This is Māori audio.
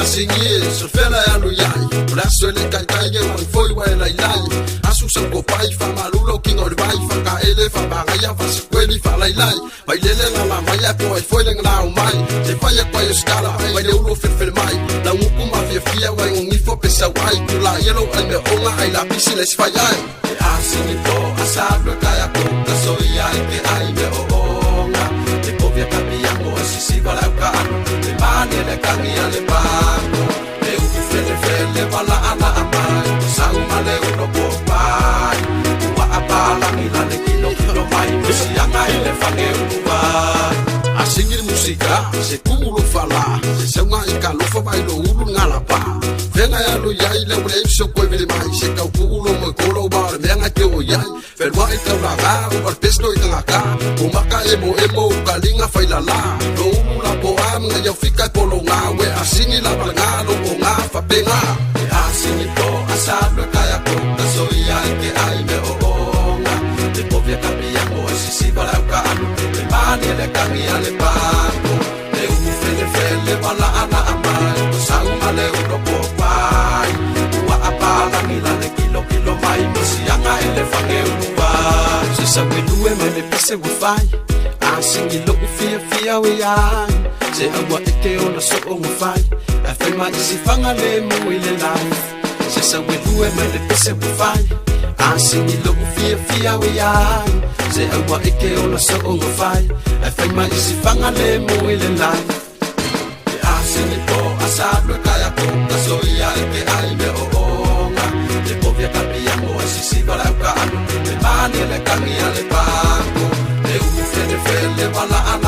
Singie, so fela alu yai Ula suele kai kai ge wang foi wa lai lai Asu sang ko pai fa malulo king or vai fa ka ele fa bagaya fa sequeli fa lai lai Vai lele la maya ko ai foi leng la mai Se fa ya kwai skala vai le ulo fel mai La nguku ma fia wa ngi fo pesa wai kula yelo al me onga ai la pisi les fa yai E asini po asablo kaya ko ka so yai ke ai me onga Te povia kapiango asisi bala ka Te mani le kangi ale pango Fele wala ana amai Sang male uno popai Ua apala mila le kilo mai Musianga ele fange unuai Asingir musika se kumulo fala Se seunga ika lufa bailo ulu ngalapa Venga ya lo yai le ule ifso koi vile mai Se kau kuulo mo kolo bar meanga ke o yai Felwa ika ulaga ubar pesto ika ngaka Umaka emo ukalinga failala Lo ulu la poam nga yau fika kolo ngawe Asingi la balangalo o nga fapenga E asingi po asablo kaya ko Kasoy ay ke ay me oonga Te povia kapiyango asisi balau ka anu Te mani ele kangi ale pango Te umu fele wala ana amai Kusau male uno popai Ua apala mila le kilo mai Masianga ele fange unuai Sisa wedue mele pise wafai Asingi lo fia we ai Se awa eke ona so o mawhai A whaima isi whanga le mo i le life Se sa welue me le pese mawhai A singi lo fia we ai Se awa eke ona so o mawhai A whaima isi whanga le mo i le life E a singi po asablo kaya ko Kaso ia eke ai me o onga Te povia kapiango asisi balau ka anu Te mani le kangi ale pango Te umu fele wala ana